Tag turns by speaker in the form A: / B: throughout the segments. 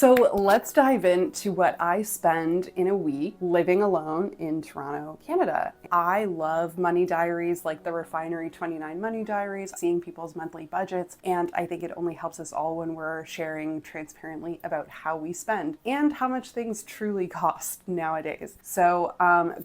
A: So let's dive into what I spend in a week living alone in Toronto, Canada. I love money diaries like the Refinery 29 money diaries, seeing people's monthly budgets, and I think it only helps us all when we're sharing transparently about how we spend and how much things truly cost nowadays. So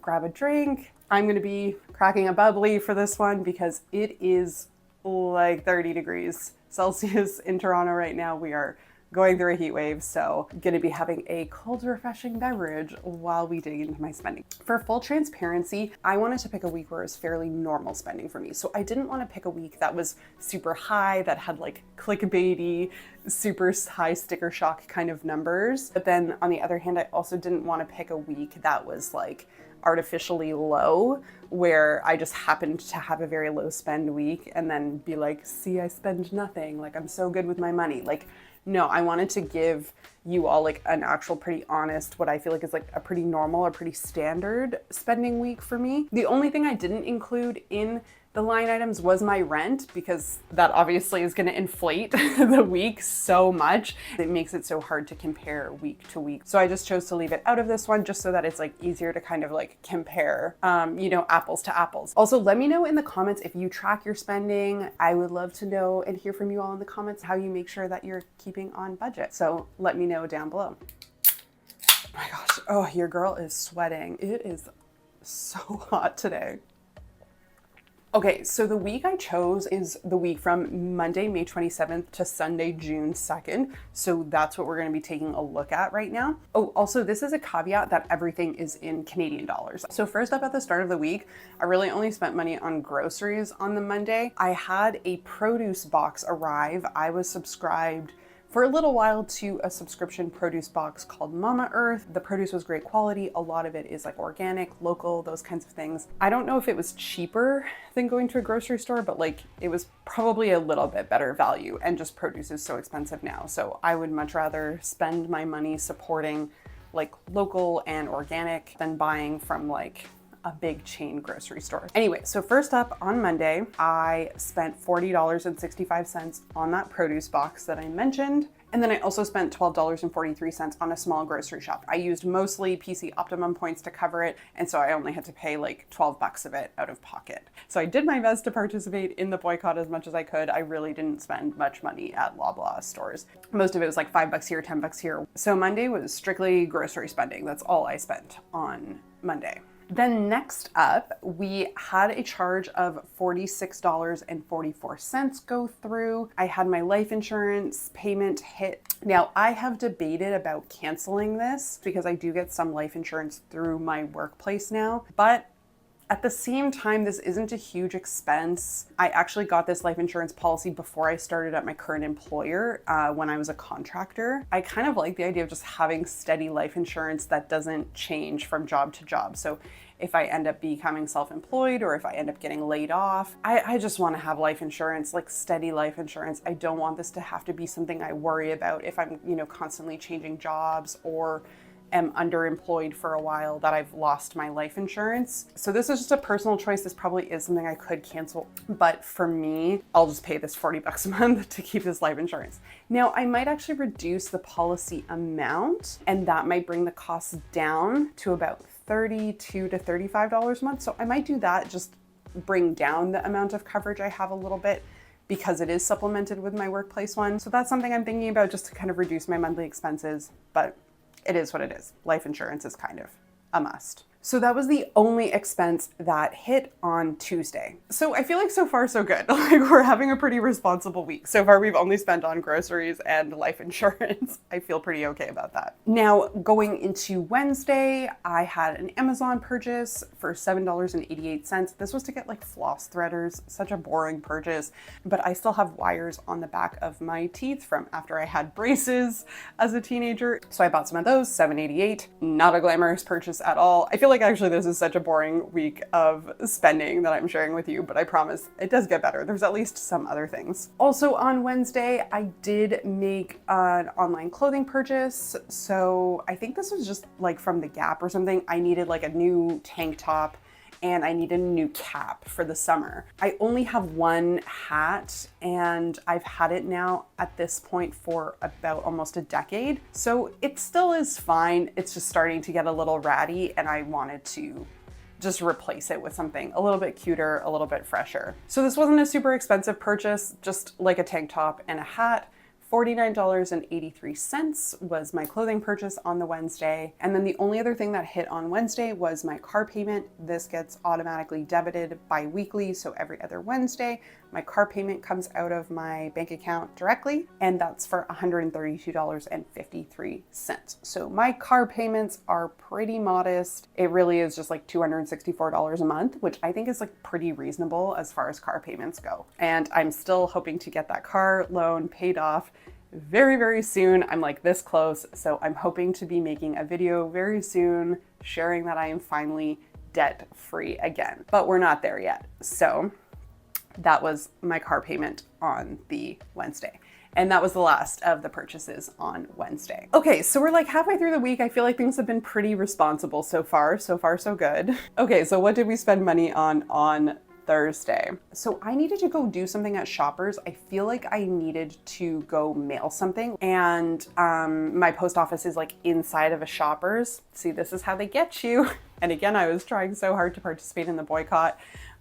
A: grab a drink. I'm going to be cracking a bubbly for this one because it is like 30 degrees Celsius in Toronto right now. We are going through a heat wave, so I'm gonna be having a cold, refreshing beverage while we dig into my spending. For full transparency, I wanted to pick a week where it was fairly normal spending for me. So I didn't want to pick a week that was super high, that had like clickbaity, super high sticker shock kind of numbers. But then on the other hand, I also didn't want to pick a week that was like artificially low, where I just happened to have a very low spend week and then be like, see, I spend nothing, like I'm so good with my money. Like, no, I wanted to give you all like an actual pretty honest, what I feel like is like a pretty normal or pretty standard spending week for me. The only thing I didn't include in the line items was my rent, because that obviously is going to inflate the week so much. It makes it so hard to compare week to week. So I just chose to leave it out of this one just so that it's like easier to kind of like compare, apples to apples. Also, let me know in the comments if you track your spending. I would love to know and hear from you all in the comments how you make sure that you're keeping on budget. So let me know down below. Oh my gosh. Oh, your girl is sweating. It is so hot today. Okay, so the week I chose is the week from Monday, May 27th to Sunday, June 2nd. So that's what we're going to be taking a look at right now. Oh, also, this is a caveat that everything is in Canadian dollars. So first up, at the start of the week, I really only spent money on groceries on the Monday. I had a produce box arrive. I was subscribed for a little while to a subscription produce box called Mama Earth. The produce was great quality. A lot of it is like organic, local, those kinds of things. I don't know if it was cheaper than going to a grocery store, but like it was probably a little bit better value, and just produce is so expensive now. So I would much rather spend my money supporting like local and organic than buying from like a big chain grocery store. Anyway, so first up on Monday, I spent $40.65 on that produce box that I mentioned. And then I also spent $12.43 on a small grocery shop. I used mostly PC Optimum points to cover it, and so I only had to pay like 12 bucks of it out of pocket. So I did my best to participate in the boycott as much as I could. I really didn't spend much money at Loblaw stores. Most of it was like 5 bucks here, 10 bucks here. So Monday was strictly grocery spending. That's all I spent on Monday. Then next up, we had a charge of $46.44 go through. I had my life insurance payment hit. Now, I have debated about canceling this because I do get some life insurance through my workplace now, but at the same time, this isn't a huge expense. I actually got this life insurance policy before I started at my current employer when I was a contractor. I kind of like the idea of just having steady life insurance that doesn't change from job to job. So if I end up becoming self-employed or if I end up getting laid off, I just want to have life insurance, like steady life insurance. I don't want this to have to be something I worry about if I'm, constantly changing jobs or am underemployed for a while, that I've lost my life insurance. So this is just a personal choice. This probably is something I could cancel, but for me, I'll just pay this 40 bucks a month to keep this life insurance. Now, I might actually reduce the policy amount, and that might bring the costs down to about $32 to $35 a month. So I might do that, just bring down the amount of coverage I have a little bit, because it is supplemented with my workplace one. So that's something I'm thinking about, just to kind of reduce my monthly expenses, but it is what it is. Life insurance is kind of a must. So that was the only expense that hit on Tuesday. So I feel like so far so good. Like we're having a pretty responsible week. So far we've only spent on groceries and life insurance. I feel pretty okay about that. Now going into Wednesday, I had an Amazon purchase for $7.88. This was to get like floss threaders, such a boring purchase, but I still have wires on the back of my teeth from after I had braces as a teenager. So I bought some of those, $7.88. Not a glamorous purchase at all. I feel like actually this is such a boring week of spending that I'm sharing with you, but I promise it does get better. There's at least some other things. Also on Wednesday, I did make an online clothing purchase. So I think this was just like from the Gap or something. I needed like a new tank top and I need a new cap for the summer. I only have one hat and I've had it now at this point for about almost a decade. So it still is fine. It's just starting to get a little ratty and I wanted to just replace it with something a little bit cuter, a little bit fresher. So this wasn't a super expensive purchase, just like a tank top and a hat. $49.83 was my clothing purchase on the Wednesday. And then the only other thing that hit on Wednesday was my car payment. This gets automatically debited bi-weekly, so every other Wednesday, my car payment comes out of my bank account directly, and that's for $132.53. So my car payments are pretty modest. It really is just like $264 a month, which I think is like pretty reasonable as far as car payments go. And I'm still hoping to get that car loan paid off very, very soon. I'm like this close, so I'm hoping to be making a video very soon sharing that I am finally debt free again, but we're not there yet. So that was my car payment on the Wednesday. And that was the last of the purchases on Wednesday. Okay, so we're like halfway through the week. I feel like things have been pretty responsible so far. So far, so good. Okay, so what did we spend money on Thursday? So I needed to go do something at Shoppers. I feel like I needed to go mail something, and my post office is like inside of a Shoppers. See, this is how they get you. And again, I was trying so hard to participate in the boycott,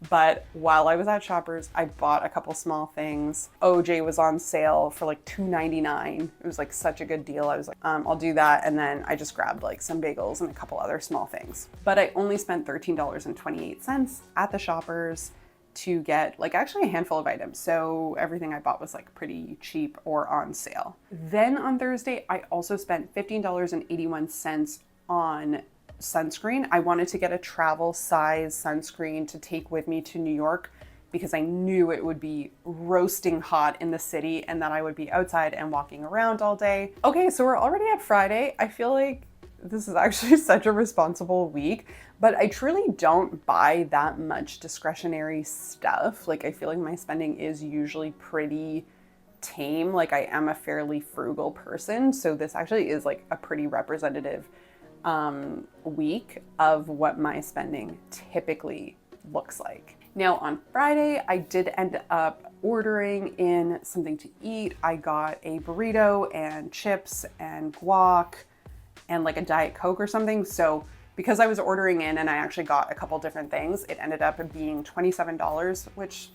A: but while I was at Shoppers, I bought a couple small things. OJ was on sale for like $2.99. It was like such a good deal. I was like, I'll do that. And then I just grabbed like some bagels and a couple other small things. But I only spent $13.28 at the Shoppers to get like actually a handful of items. So everything I bought was like pretty cheap or on sale. Then on Thursday, I also spent $15.81 on sunscreen. I wanted to get a travel size sunscreen to take with me to New York because I knew it would be roasting hot in the city and that I would be outside and walking around all day. Okay, so we're already at Friday. I feel like this is actually such a responsible week, but I truly don't buy that much discretionary stuff. Like I feel like my spending is usually pretty tame. Like I am a fairly frugal person. So this actually is like a pretty representative week of what my spending typically looks like. Now on Friday, I did end up ordering in something to eat. I got a burrito and chips and guac and like a Diet Coke or something. So because I was ordering in and I actually got a couple different things, it ended up being $27, which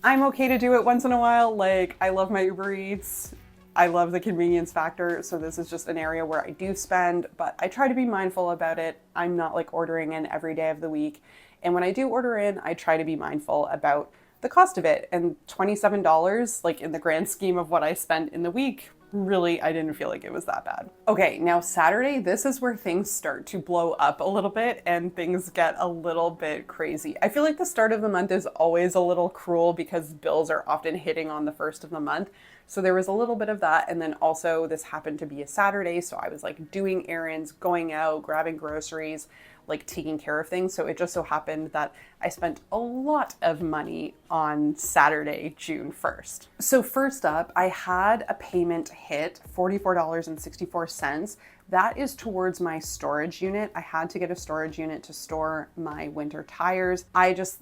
A: I'm okay to do it once in a while. Like I love my Uber Eats. I love the convenience factor, so this is just an area where I do spend, but I try to be mindful about it. I'm not like ordering in every day of the week. And when I do order in, I try to be mindful about the cost of it. And $27, like in the grand scheme of what I spent in the week, really, I didn't feel like it was that bad. Okay, now Saturday, this is where things start to blow up a little bit and things get a little bit crazy. I feel like the start of the month is always a little cruel because bills are often hitting on the first of the month. So there was a little bit of that. And then also this happened to be a Saturday. So I was like doing errands, going out, grabbing groceries, like taking care of things. So it just so happened that I spent a lot of money on Saturday, June 1st. So first up, I had a payment hit, $44.64. That is towards my storage unit. I had to get a storage unit to store my winter tires.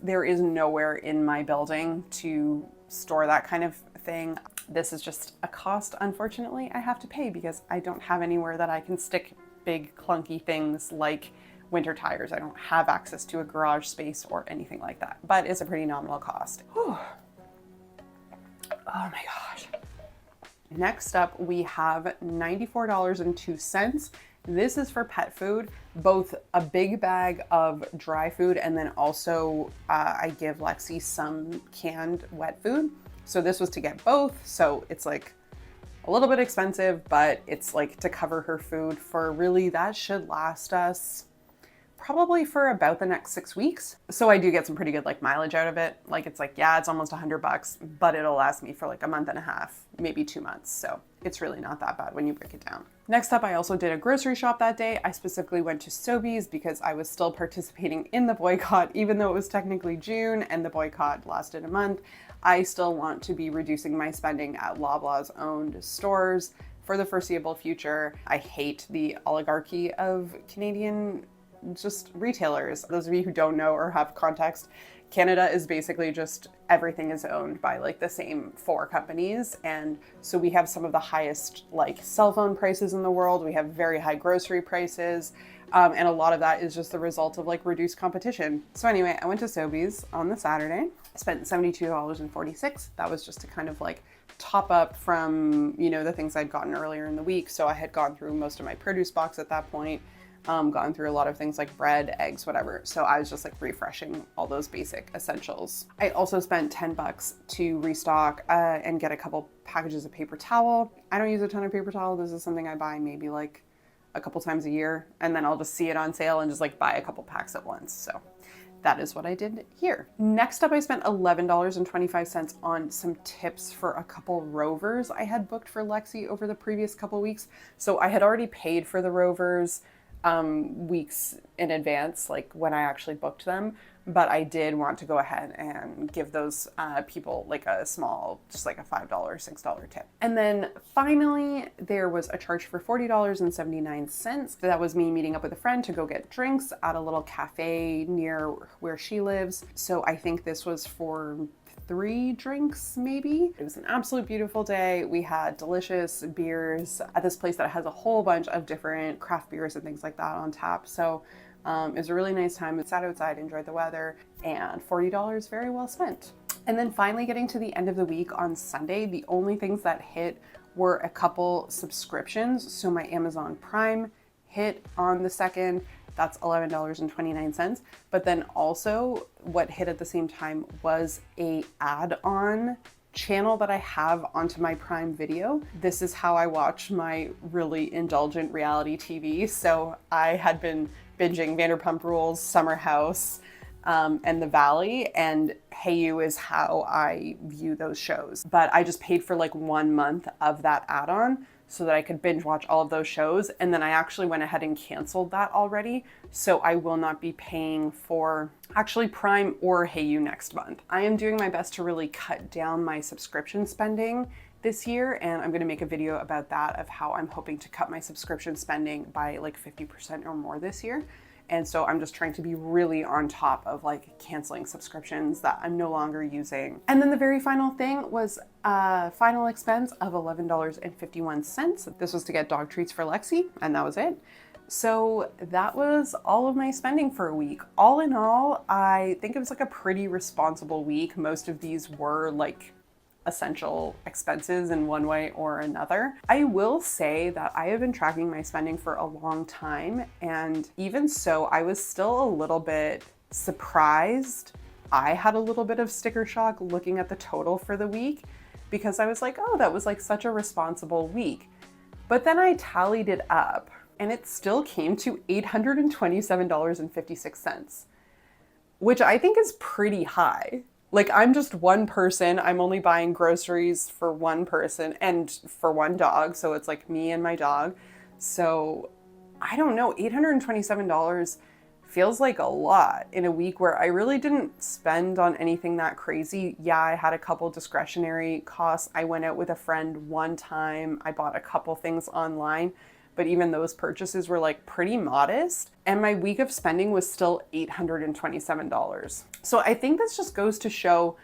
A: There is nowhere in my building to store that kind of thing. This is just a cost, unfortunately, I have to pay because I don't have anywhere that I can stick big clunky things like winter tires. I don't have access to a garage space or anything like that, but it's a pretty nominal cost. Whew. Oh my gosh. Next up, we have $94.02. This is for pet food, both a big bag of dry food and then also I give Lexi some canned wet food. So this was to get both. So it's like a little bit expensive, but it's like to cover her food for really, that should last us probably for about the next 6 weeks. So I do get some pretty good like mileage out of it. Like it's like, yeah, it's almost $100, but it'll last me for like a month and a half, maybe 2 months. So it's really not that bad when you break it down. Next up, I also did a grocery shop that day. I specifically went to Sobeys because I was still participating in the boycott, even though it was technically June and the boycott lasted a month. I still want to be reducing my spending at Loblaws owned stores for the foreseeable future. I hate the oligarchy of Canadian just retailers. Those of you who don't know or have context, Canada is basically just everything is owned by like the same 4 companies. And so we have some of the highest like cell phone prices in the world. We have very high grocery prices. And a lot of that is just the result of like reduced competition. So anyway, I went to Sobeys on the Saturday, spent $72.46. That was just to kind of like top up from, you know, the things I'd gotten earlier in the week. So I had gone through most of my produce box at that point. Gotten through a lot of things like bread, eggs, whatever. So I was just like refreshing all those basic essentials. I also spent $10 to restock and get a couple packages of paper towel. I don't use a ton of paper towel. This is something I buy maybe like a couple times a year, and then I'll just see it on sale and just like buy a couple packs at once. So that is what I did here. Next up, I spent $11.25 on some tips for a couple rovers I had booked for Lexi over the previous couple weeks. So I had already paid for the rovers weeks in advance, like when I actually booked them, but I did want to go ahead and give those people like a small, just like a $5, $6 tip. And then finally, there was a charge for $40.79. That was me meeting up with a friend to go get drinks at a little cafe near where she lives. So I think this was for 3 drinks it was an absolute beautiful day. We had delicious beers at this place that has a whole bunch of different craft beers and things like that on tap. So it was a really nice time. We sat outside, enjoyed the weather, and $40 very well spent. And then finally getting to the end of the week on Sunday, the only things that hit were a couple subscriptions. So my Amazon Prime hit on the 2nd. That's $11.29. But then also what hit at the same time was a add-on channel that I have onto my Prime Video. This is how I watch my really indulgent reality TV. So I had been binging Vanderpump Rules, Summer House, and The Valley, and Hayu is how I view those shows. But I just paid for like 1 month of that add-on so that I could binge watch all of those shows. And then I actually went ahead and canceled that already. So I will not be paying for actually Prime or Hayu next month. I am doing my best to really cut down my subscription spending this year. And I'm gonna make a video about that, of how I'm hoping to cut my subscription spending by like 50% or more this year. And so I'm just trying to be really on top of like canceling subscriptions that I'm no longer using. And then the very final thing was a final expense of $11.51. This was to get dog treats for Lexi, and that was it. So that was all of my spending for a week. All in all, I think it was like a pretty responsible week. Most of these were like essential expenses in one way or another. I will say that I have been tracking my spending for a long time, and even so, I was still a little bit surprised. I had a little bit of sticker shock looking at the total for the week, because I was like, oh, that was like such a responsible week. But then I tallied it up, and it still came to $827.56, which I think is pretty high. Like, I'm just one person. I'm only buying groceries for one person and for one dog. So it's like me and my dog. So I don't know, $827 feels like a lot in a week where I really didn't spend on anything that crazy. Yeah, I had a couple discretionary costs. I went out with a friend one time. I bought a couple things online, but even those purchases were like pretty modest. And my week of spending was still $827. So I think this just goes to show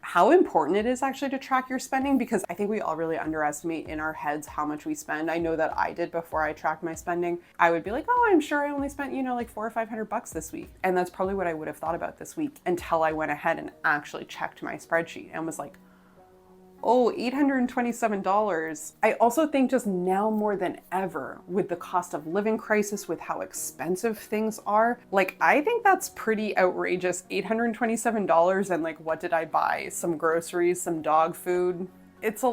A: how important it is actually to track your spending, because I think we all really underestimate in our heads how much we spend. I know that I did before I tracked my spending. I would be like, oh, I'm sure I only spent, you know, like $400 or $500 this week. And that's probably what I would have thought about this week, until I went ahead and actually checked my spreadsheet and was like, oh, $827. I also think just now more than ever, with the cost of living crisis, with how expensive things are, like, I think that's pretty outrageous. $827, and like, what did I buy? Some groceries, some dog food. It's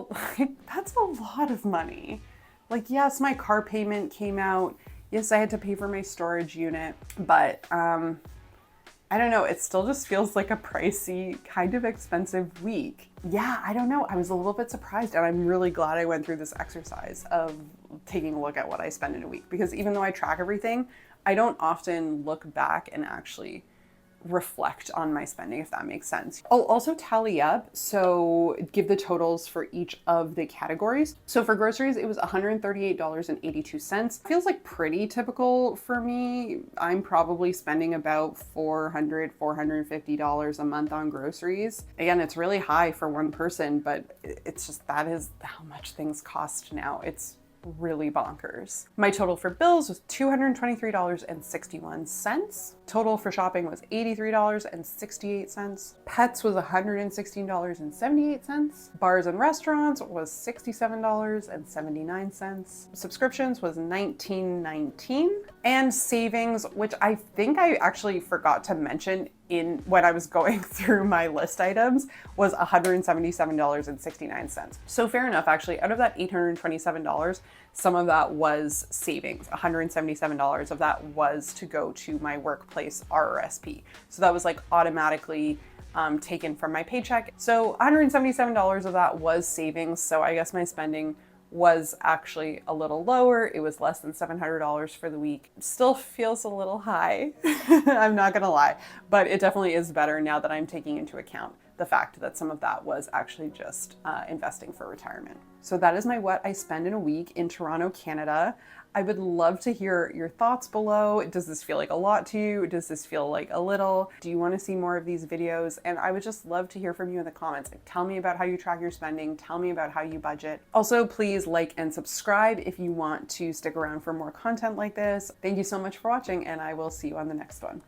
A: that's a lot of money. Like, yes, my car payment came out. Yes, I had to pay for my storage unit, but I don't know, it still just feels like a pricey, kind of expensive week. Yeah, I don't know, I was a little bit surprised, and I'm really glad I went through this exercise of taking a look at what I spend in a week, because even though I track everything, I don't often look back and actually reflect on my spending, if that makes sense. I'll also tally up, so give the totals for each of the categories. So for groceries, it was $138.82. Feels like pretty typical for me. I'm probably spending about $450 a month on groceries. Again, it's really high for one person, but it's just, that is how much things cost now. It's really bonkers. My total for bills was $223.61. Total for shopping was $83.68. Pets was $116.78. Bars and restaurants was $67.79. Subscriptions was $19.19. And savings, which I think I actually forgot to mention when I was going through my list items, was $177.69. So fair enough, actually. Out of that $827, some of that was savings. $177 of that was to go to my workplace RRSP. So that was like automatically taken from my paycheck. So $177 of that was savings. So I guess my spending was actually a little lower. It was less than $700 for the week. Still feels a little high, I'm not gonna lie, but it definitely is better now that I'm taking into account the fact that some of that was actually just investing for retirement. So that is my what I spend in a week in Toronto, Canada. I would love to hear your thoughts below. Does this feel like a lot to you? Does this feel like a little? Do you want to see more of these videos? And I would just love to hear from you in the comments. Like, tell me about how you track your spending. Tell me about how you budget. Also, please like and subscribe if you want to stick around for more content like this. Thank you so much for watching, and I will see you on the next one.